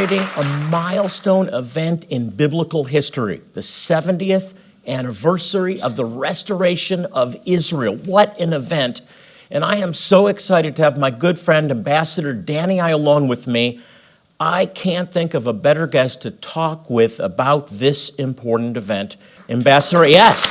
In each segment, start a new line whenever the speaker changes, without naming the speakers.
celebrating a milestone event in biblical history, the 70th anniversary of the restoration of Israel. What an event. And I am so excited to have my good friend, Ambassador Danny Ayalon, with me. I can't think of a better guest to talk with about this important event. Ambassador Ayalon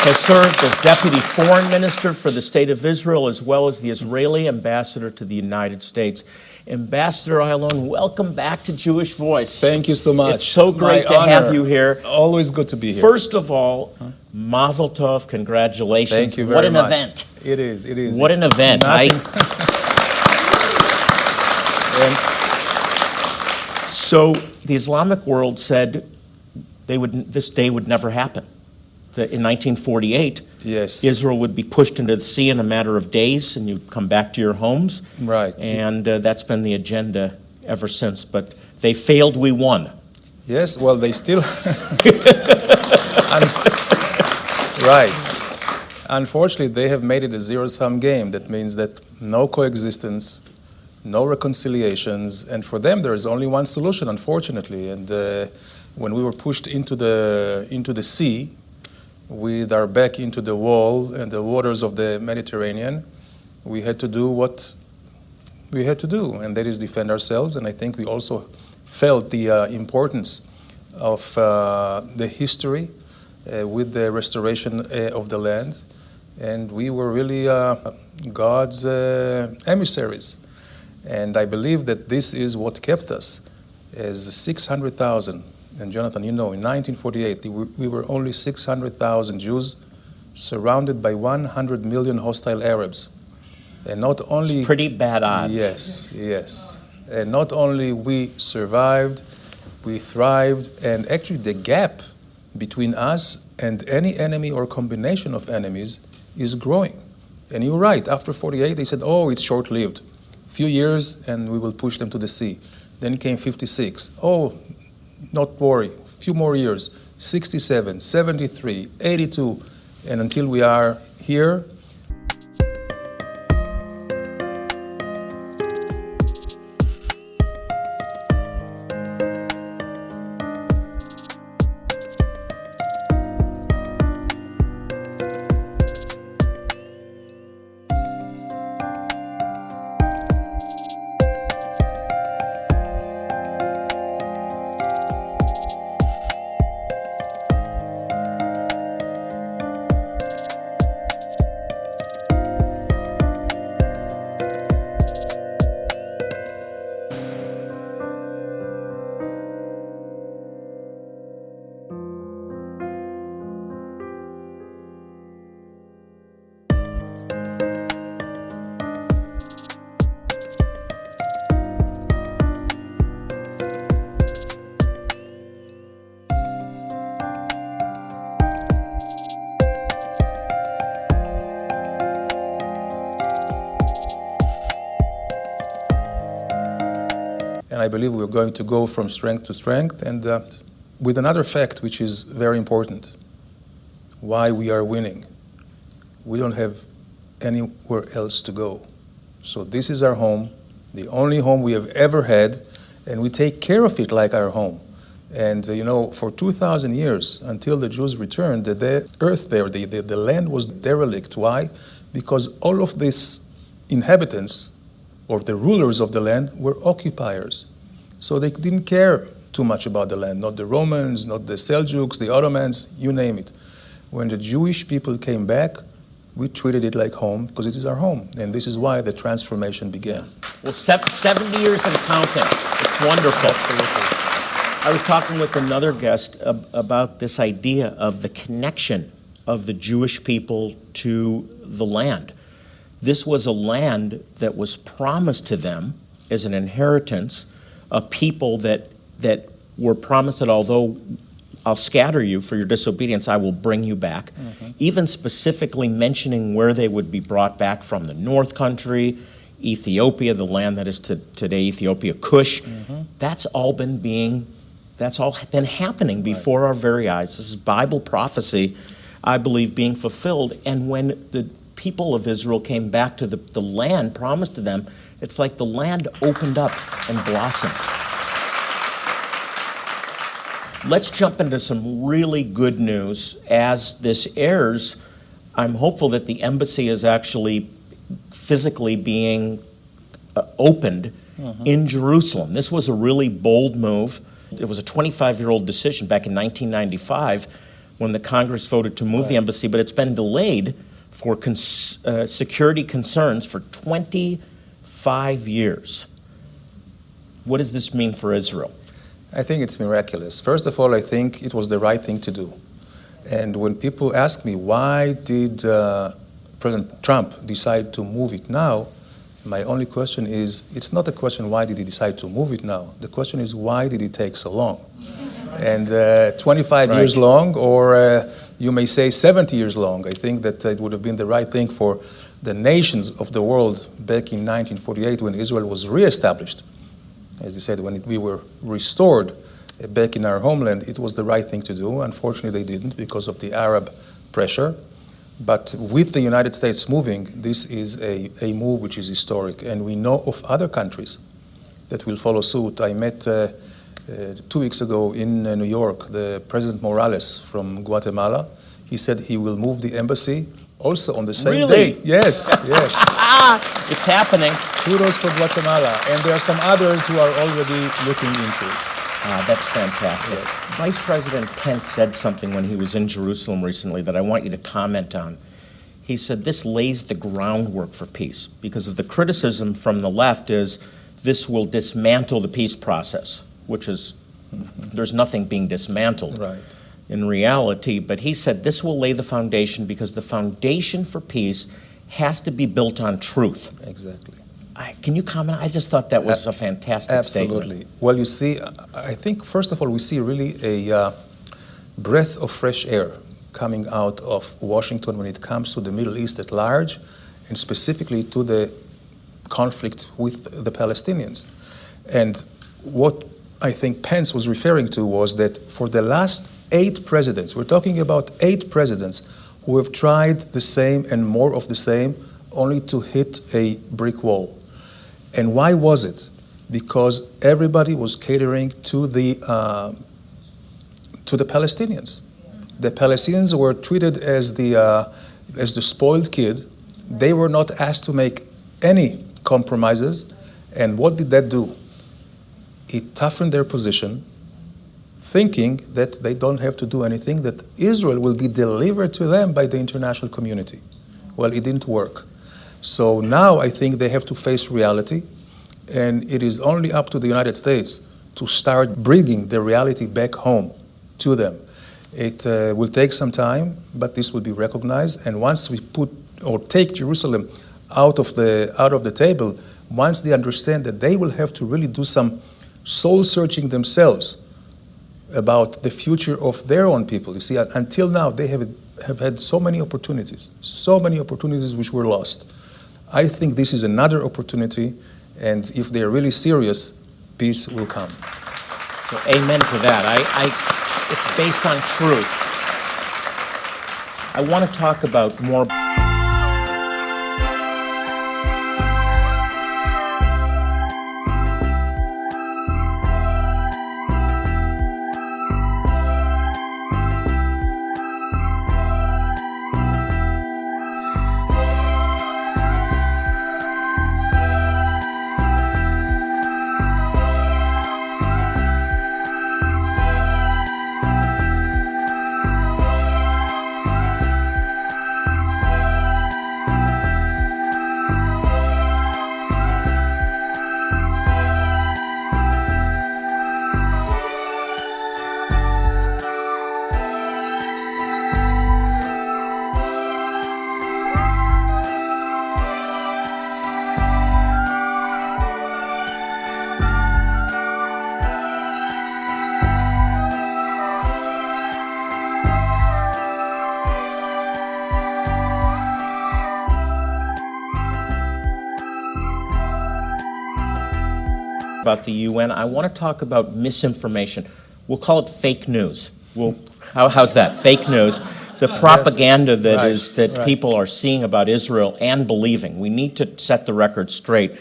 has served as Deputy Foreign Minister for the State of Israel, as well as the Israeli Ambassador to the United States. Ambassador Ayalon, welcome back to Jewish Voice.
Thank you so much.
It's so great to have you here.
Always good to be here.
First of all, Mazel Tov, congratulations.
Thank you very much.
What an event.
It is.
What an event. So the Islamic world said this day would never happen. That in 1948,
yes,
Israel would be pushed into the sea in a matter of days, and you'd come back to your homes.
Right.
And that's been the agenda ever since. But they failed, we won.
Yes, well, they still... Right. Unfortunately, they have made it a zero-sum game. That means that no coexistence, no reconciliations, and for them there is only one solution, unfortunately. And when we were pushed into the sea, with our back into the wall and the waters of the Mediterranean, we had to do what we had to do, and that is defend ourselves. And I think we also felt the importance of the history with the restoration of the land, and we were really God's emissaries. And I believe that this is what kept us as 600,000. And Jonathan, you know, in 1948, we were only 600,000 Jews surrounded by 100 million hostile Arabs. And not only...
It's pretty bad odds.
Yes. And not only we survived, we thrived, and actually the gap between us and any enemy or combination of enemies is growing. And you're right, after 48, they said, oh, it's short-lived. Few years and we will push them to the sea. Then came 56. Oh, not worry, a few more years, 67, 73, 82, and until we are here. And I believe we're going to go from strength to strength, and with another fact which is very important, why we are winning. We don't have anywhere else to go. So this is our home, the only home we have ever had, and we take care of it like our home. And for 2,000 years, until the Jews returned, the earth there, the land was derelict. Why? Because all of these inhabitants, or the rulers of the land, were occupiers. So they didn't care too much about the land, not the Romans, not the Seljuks, the Ottomans, you name it. When the Jewish people came back, we treated it like home because it is our home. And this is why the transformation began.
Well, 70 years and counting. It's wonderful.
Absolutely.
I was talking with another guest about this idea of the connection of the Jewish people to the land. This was a land that was promised to them as an inheritance, a people that were promised that although I'll scatter you for your disobedience, I will bring you back. Mm-hmm. Even specifically mentioning where they would be brought back from, the North Country, Ethiopia, the land that is today Ethiopia, Cush. Mm-hmm. That's all been happening before our very eyes. This is Bible prophecy, I believe, being fulfilled. And when the people of Israel came back to the land promised to them, It's like the land opened up and blossomed. Let's jump into some really good news. As this airs, I'm hopeful that the embassy is actually physically being opened in Jerusalem. This was a really bold move. It was a 25-year-old decision back in 1995 when the Congress voted to move the embassy, but it's been delayed for security concerns for 25 years. What does this mean for Israel?
I think it's miraculous. First of all, I think it was the right thing to do. And when people ask me, why did President Trump decide to move it now, my only question is, it's not a question why did he decide to move it now. The question is, why did it take so long? And 25 years long, or you may say 70 years long. I think that it would have been the right thing for the nations of the world back in 1948 when Israel was reestablished. As you said, when we were restored back in our homeland, it was the right thing to do. Unfortunately, they didn't because of the Arab pressure. But with the United States moving, this is a move which is historic. And we know of other countries that will follow suit. I met 2 weeks ago in New York, the President Morales from Guatemala. He said he will move the embassy also on the same
Really?
day. Yes, yes.
It's happening.
Kudos for Guatemala. And there are some others who are already looking into it.
That's fantastic.
Yes.
Vice President Pence said something when he was in Jerusalem recently that I want you to comment on. He said this lays the groundwork for peace because of the criticism from the left is this will dismantle the peace process, which is, there's nothing being dismantled in reality. But he said this will lay the foundation because the foundation for peace has to be built on truth.
Exactly.
Can you comment? I just thought that was a fantastic statement.
Absolutely. Well, you see, I think, first of all, we see really a breath of fresh air coming out of Washington when it comes to the Middle East at large, and specifically to the conflict with the Palestinians. And what I think Pence was referring to was that for the last 8 presidents, we're talking about 8 presidents who have tried the same and more of the same, only to hit a brick wall. And why was it? Because everybody was catering to the Palestinians. The Palestinians were treated as the spoiled kid. They were not asked to make any compromises. And what did that do? It toughened their position, thinking that they don't have to do anything, that Israel will be delivered to them by the international community. Well, it didn't work. So now I think they have to face reality, and it is only up to the United States to start bringing the reality back home to them. It will take some time, but this will be recognized. And once we put or take Jerusalem out of the table, once they understand that they will have to really do some soul searching themselves about the future of their own people. You see, until now they have had so many opportunities which were lost. I think this is another opportunity, and if they're really serious, peace will come.
So amen to that. It's based on truth. I want to talk about more. About the UN, I want to talk about misinformation. We'll call it fake news. How's that? Fake news. The propaganda that people are seeing about Israel and believing. We need to set the record straight.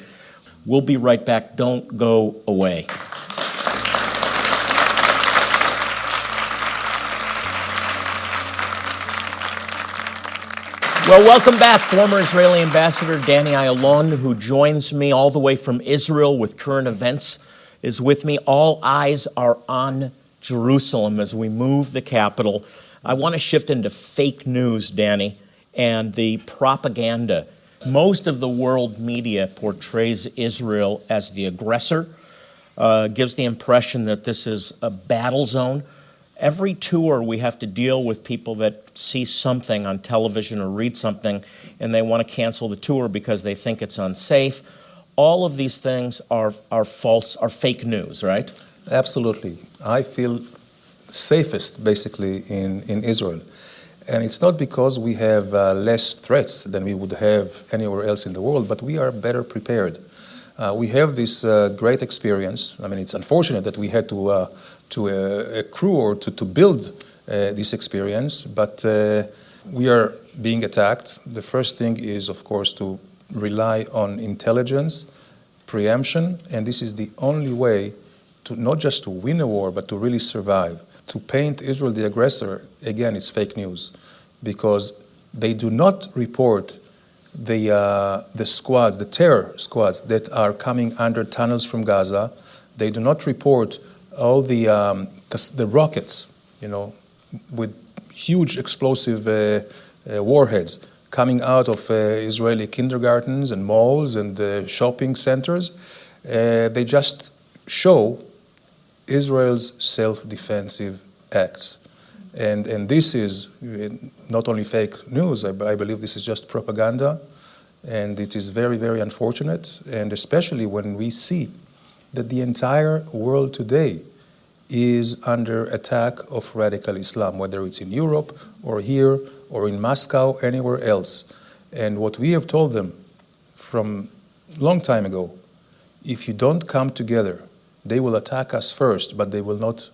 We'll be right back. Don't go away. Well, welcome back. Former Israeli Ambassador Danny Ayalon, who joins me all the way from Israel with current events, is with me. All eyes are on Jerusalem as we move the capital. I want to shift into fake news, Danny, and the propaganda. Most of the world media portrays Israel as the aggressor, gives the impression that this is a battle zone. Every tour, we have to deal with people that see something on television or read something, and they want to cancel the tour because they think it's unsafe. All of these things are false, are fake news, right?
Absolutely. I feel safest, basically, in Israel. And it's not because we have less threats than we would have anywhere else in the world, but we are better prepared. We have this great experience. I mean, it's unfortunate that we had to accrue or to build this experience, but we are being attacked. The first thing is, of course, to rely on intelligence, preemption, and this is the only way to not just to win a war, but to really survive. To paint Israel the aggressor, again, it's fake news, because they do not report the squads, the terror squads that are coming under tunnels from Gaza. They do not report all the rockets, with huge explosive warheads coming out of Israeli kindergartens and malls and shopping centers. They just show Israel's self-defensive acts. And this is not only fake news, I believe this is just propaganda, and it is very, very unfortunate, and especially when we see that the entire world today is under attack of radical Islam, whether it's in Europe or here or in Moscow, anywhere else. And what we have told them from a long time ago, if you don't come together, they will attack us first, but they will not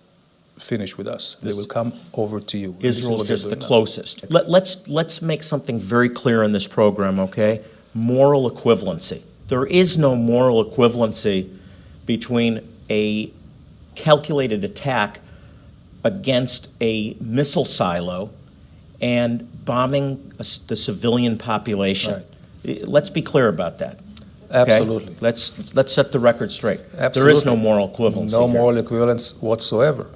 finish with us. They will come over to you.
Israel is just the closest. Let's make something very clear in this program, okay? Moral equivalency. There is no moral equivalency between a calculated attack against a missile silo and bombing the civilian population. Right. Let's be clear about that.
Absolutely.
Okay? Let's set the record straight.
Absolutely.
There is no moral equivalency.
No
here.
moral equivalence whatsoever.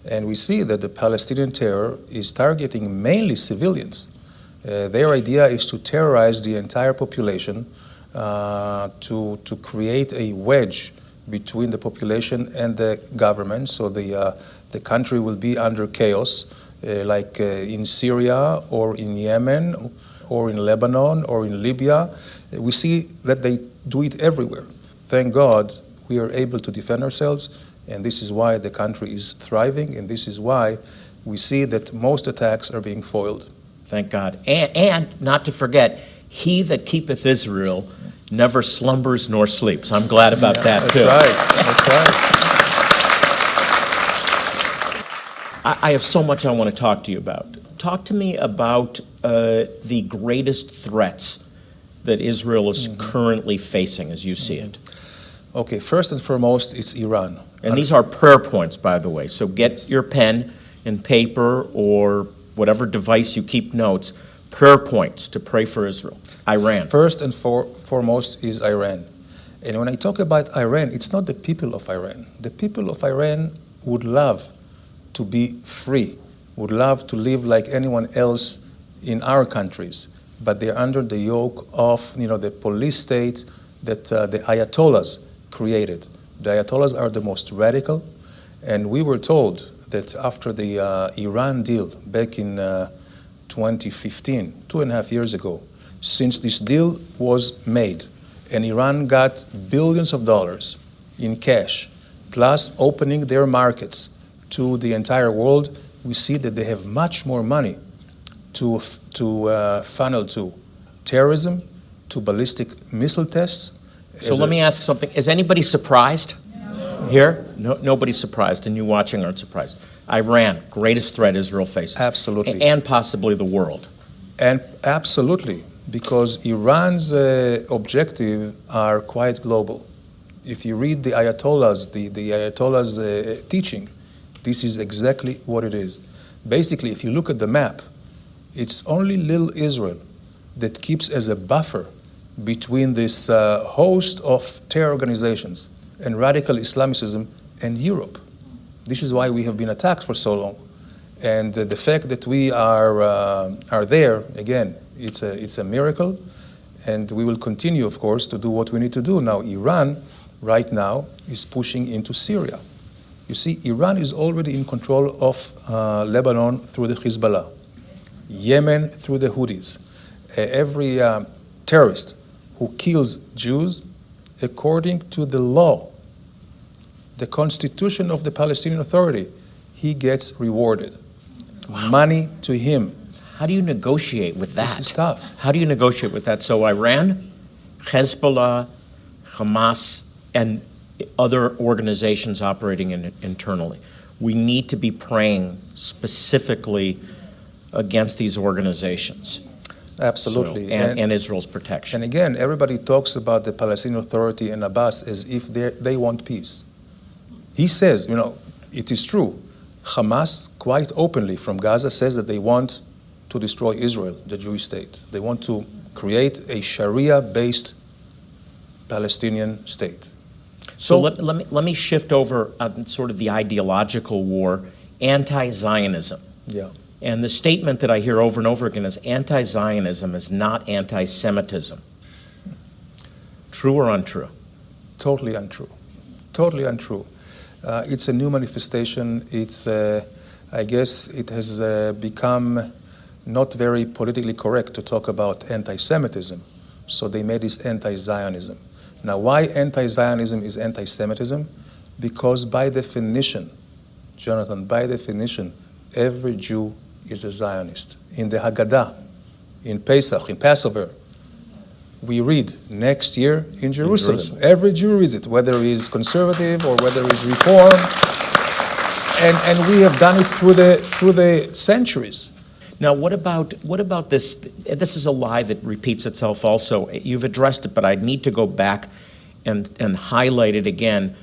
And we see that the Palestinian terror is targeting mainly civilians. Their idea is to terrorize the entire population, to create a wedge between the population and the government, so the country will be under chaos, like in Syria or in Yemen or in Lebanon or in Libya. We see that they do it everywhere. Thank God we are able to defend ourselves, and this is why the country is thriving, and this is why we see that most attacks are being foiled.
Thank God. And not to forget, he that keepeth Israel never slumbers nor sleeps. I'm glad about that, too.
That's
right. I have so much I want to talk to you about. Talk to me about the greatest threats that Israel is currently facing, as you see it.
Okay, first and foremost, it's Iran.
And these are prayer points, by the way. So get your pen and paper or whatever device you keep notes, prayer points to pray for Israel. Iran.
First and foremost is Iran. And when I talk about Iran, it's not the people of Iran. The people of Iran would love to be free, would love to live like anyone else in our countries, but they're under the yoke of the police state that the Ayatollahs created. The Ayatollahs are the most radical, and we were told that after the Iran deal back in 2015, 2.5 years ago, since this deal was made, and Iran got billions of dollars in cash, plus opening their markets to the entire world, we see that they have much more money to funnel to terrorism, to ballistic missile tests.
So let me ask something. Is anybody surprised here? No, nobody's surprised, and you watching aren't surprised. Iran, greatest threat Israel faces.
Absolutely.
And possibly the world.
And absolutely, because Iran's objectives are quite global. If you read the Ayatollah's, the Ayatollah's teaching, this is exactly what it is. Basically, if you look at the map, it's only little Israel that keeps as a buffer between this host of terror organizations and radical Islamicism and Europe. This is why we have been attacked for so long. And the fact that we are there, again, it's a miracle. And we will continue, of course, to do what we need to do. Now, Iran, right now, is pushing into Syria. You see, Iran is already in control of Lebanon through the Hezbollah, Yemen through the Houthis. Every terrorist who kills Jews, according to the law, the constitution of the Palestinian Authority, he gets rewarded. Wow. Money to him.
How do you negotiate with that?
This is tough.
How do you negotiate with that? So Iran, Hezbollah, Hamas, and other organizations operating internally. We need to be praying specifically against these organizations.
Absolutely.
So, and Israel's protection.
And again, everybody talks about the Palestinian Authority and Abbas as if they want peace. He says, you know, it is true. Hamas, quite openly from Gaza, says that they want to destroy Israel, the Jewish state. They want to create a Sharia-based Palestinian state.
So let me shift over on sort of the ideological war, anti-Zionism.
Yeah.
And the statement that I hear over and over again is anti-Zionism is not anti-Semitism. True or untrue?
Totally untrue. Totally untrue. It's a new manifestation. It's, I guess, it has become not very politically correct to talk about anti-Semitism. So they made this anti-Zionism. Now, why anti-Zionism is anti-Semitism? Because by definition, Jonathan, by definition, every Jew is a Zionist. In the Haggadah, in Pesach, in Passover, we read next year in Jerusalem. Every Jew reads it, whether he's conservative or whether he's reform. And we have done it through the centuries.
Now, what about this? This is a lie that repeats itself also. You've addressed it, but I need to go back and highlight it again,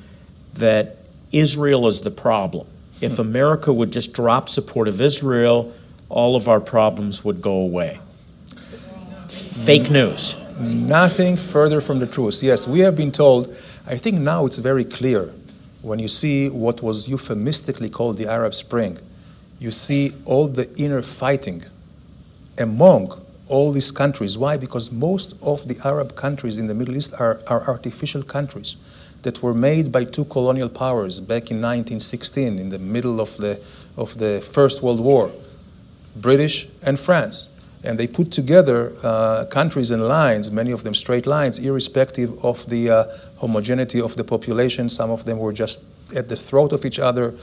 that Israel is the problem. If America would just drop support of Israel, all of our problems would go away. Fake news.
Nothing further from the truth. Yes, we have been told, I think now it's very clear, when you see what was euphemistically called the Arab Spring, you see all the inner fighting among all these countries. Why? Because most of the Arab countries in the Middle East are artificial countries that were made by two colonial powers back in 1916, in the middle of the First World War, British and France. And they put together countries and lines, many of them straight lines, irrespective of the homogeneity of the population. Some of them were just at the throat of each other.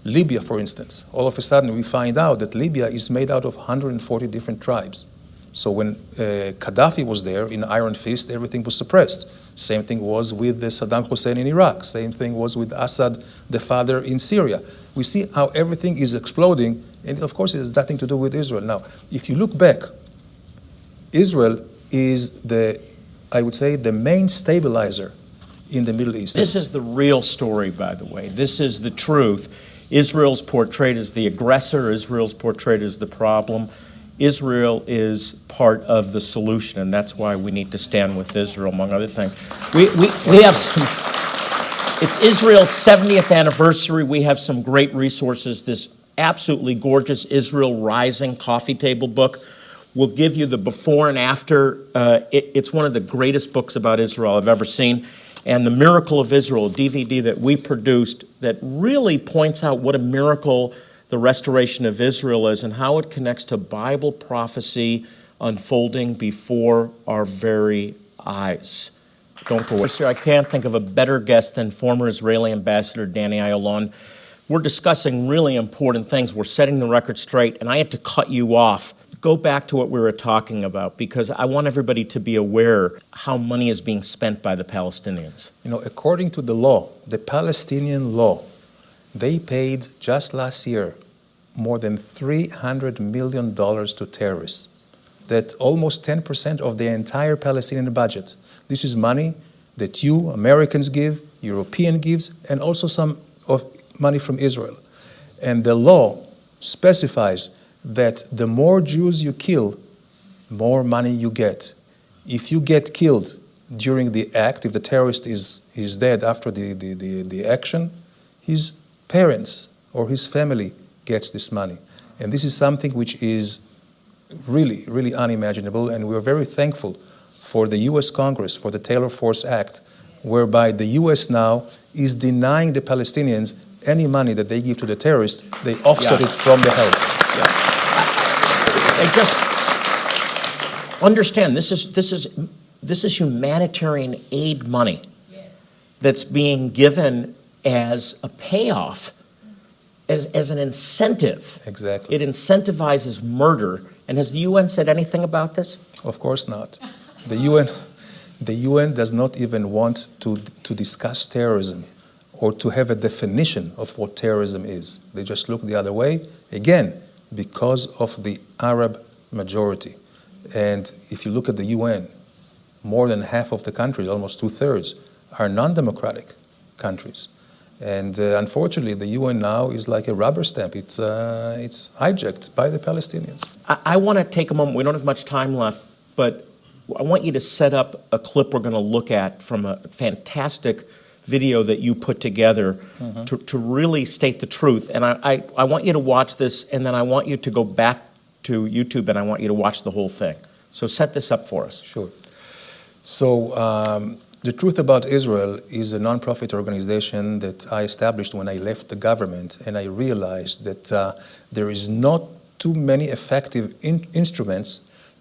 Libya, for instance, all of a sudden we find out that Libya is made out of 140 different tribes. So when Gaddafi was there in Iron Fist, everything was suppressed. Same thing was with Saddam Hussein in Iraq. Same thing was with Assad, the father, in Syria. We see how everything is exploding, and of course it has nothing to do with Israel. Now, if you look back, Israel is I would say, the main stabilizer in the Middle East.
This is the real story, by the way. This is the truth. Israel's portrayed as the aggressor. Israel's portrayed as the problem. Israel is part of the solution, and that's why we need to stand with Israel, among other things. We have some, it's Israel's 70th anniversary. We have some great resources. This absolutely gorgeous Israel Rising coffee table book will give you the before and after. It's one of the greatest books about Israel I've ever seen. And The Miracle of Israel, a DVD that we produced that really points out what a miracle the restoration of Israel is and how it connects to Bible prophecy unfolding before our very eyes. Don't go away. Sir, I can't think of a better guest than former Israeli Ambassador Danny Ayalon. We're discussing really important things. We're setting the record straight, and I had to cut you off. Go back to what we were talking about, because I want everybody to be aware how money is being spent by the Palestinians.
You know, according to the law, the Palestinian law, they paid just last year more than $300 million to terrorists. That's almost 10% of the entire Palestinian budget. This is money that you, Americans, give, European gives, and also some of money from Israel. And the law specifies that the more Jews you kill, more money you get. If you get killed during the act, if the terrorist is dead after the action, his parents or his family gets this money. And this is something which is really, really unimaginable, and we're very thankful for the US Congress, for the Taylor Force Act, whereby the US now is denying the Palestinians any money that they give to the terrorists. They offset it from the help.
They just understand this is humanitarian aid money that's being given as a payoff, as an incentive.
Exactly.
It incentivizes murder. And has the UN said anything about this?
Of course not. The UN does not even want to discuss terrorism or to have a definition of what terrorism is. They just look the other way, again, because of the Arab majority. And if you look at the UN, more than half of the countries, almost 2/3, are non-democratic countries. And unfortunately, the UN now is like a rubber stamp. It's hijacked by the Palestinians.
I want to take a moment. We don't have much time left, but I want you to set up a clip we're going to look at from a fantastic video that you put together to really state the truth. And I want you to watch this, and then I want you to go back to YouTube, and I want you to watch the whole thing. So set this up for us.
Sure. So the Truth About Israel is a nonprofit organization that I established when I left the government, and I realized that there is not too many effective instruments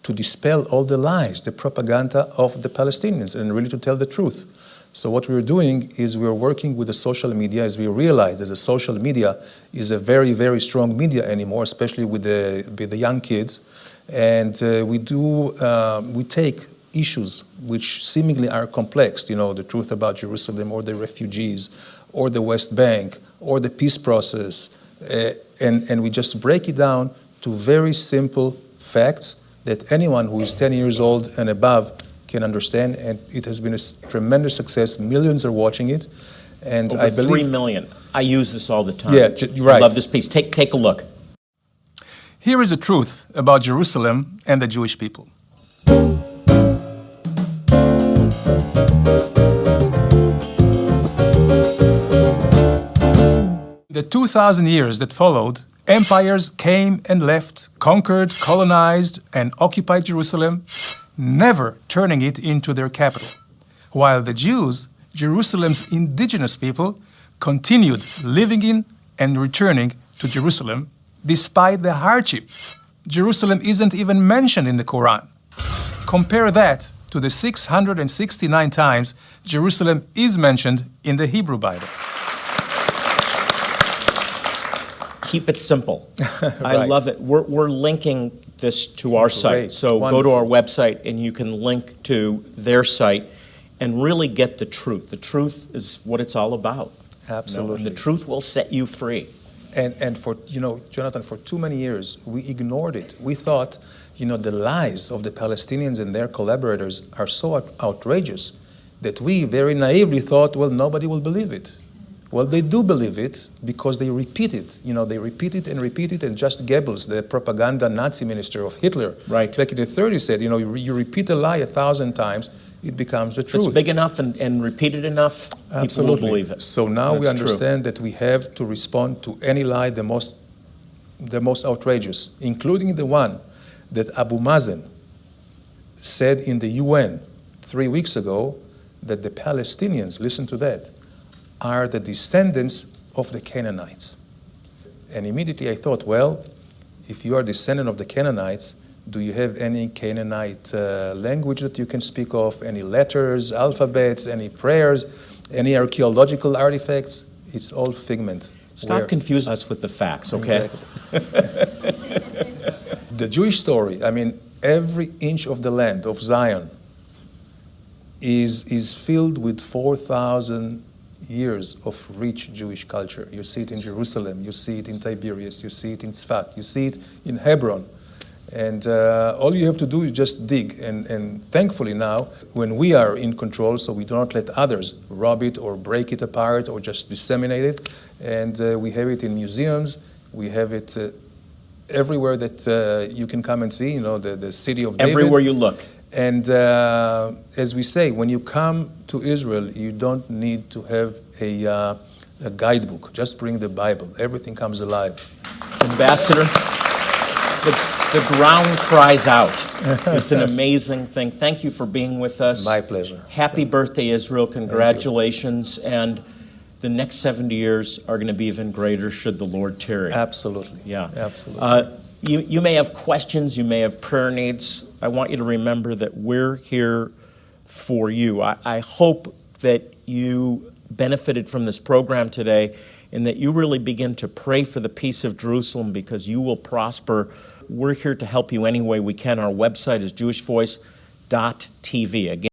to dispel all the lies, the propaganda of the Palestinians, and really to tell the truth. So what we're doing is we're working with the social media, as we realize that the social media is a very, very strong media anymore, especially with the young kids. And we take issues which seemingly are complex, the truth about Jerusalem or the refugees or the West Bank or the peace process, and we just break it down to very simple facts that anyone who is 10 years old and above can understand, and it has been a tremendous success. Millions are watching it, and
Over
I believe
3 million. I use this all the time.
Yeah, right.
I love this piece. Take a look.
Here is the truth about Jerusalem and the Jewish people. The 2,000 years that followed, empires came and left, conquered, colonized, and occupied Jerusalem, never turning it into their capital. While the Jews, Jerusalem's indigenous people, continued living in and returning to Jerusalem despite the hardship. Jerusalem isn't even mentioned in the Quran. Compare that to the 669 times Jerusalem is mentioned in the Hebrew Bible.
Keep it simple. I
Right.
love it. We're linking this to our site.
Great.
So go to our website and you can link to their site and really get the truth. The truth is what it's all about.
Absolutely.
And the truth will set you free.
And for, Jonathan, for too many years, we ignored it. We thought, the lies of the Palestinians and their collaborators are so outrageous that we very naively thought, well, nobody will believe it. Well, they do believe it because they repeat it. They repeat it, and just Goebbels, the propaganda Nazi minister of Hitler,
Right.
back in the 30s said, you repeat a lie 1,000 times, it becomes the
If
truth.
it's big enough and repeated enough, people will believe it.
So now we
That's true.
understand that we have to respond to any lie, the most outrageous, including the one that Abu Mazen said in the UN 3 weeks ago, that the Palestinians, listen to that, are the descendants of the Canaanites. And immediately I thought, well, if you are a descendant of the Canaanites, do you have any Canaanite language that you can speak of, any letters, alphabets, any prayers, any archaeological artifacts? It's all figment.
Stop confusing us with the facts, okay?
Exactly. The Jewish story, every inch of the land of Zion is filled with 4,000 years of rich Jewish culture. You see it in Jerusalem, you see it in Tiberias, you see it in Tzfat, you see it in Hebron. And all you have to do is just dig. And thankfully now, when we are in control, so we do not let others rob it or break it apart or just disseminate it. And we have it in museums. We have it everywhere that you can come and see, the city of David.
Everywhere you look.
And as we say, when you come to Israel, you don't need to have a guidebook. Just bring the Bible. Everything comes alive.
Ambassador, the ground cries out. It's an amazing thing. Thank you for being with us.
My pleasure.
Happy birthday, Israel. Congratulations. And the next 70 years are going to be even greater should the Lord tarry.
Absolutely.
Yeah.
Absolutely.
You may have questions. You may have prayer needs. I want you to remember that we're here for you. I hope that you benefited from this program today and that you really begin to pray for the peace of Jerusalem because you will prosper. We're here to help you any way we can. Our website is jewishvoice.tv. Again,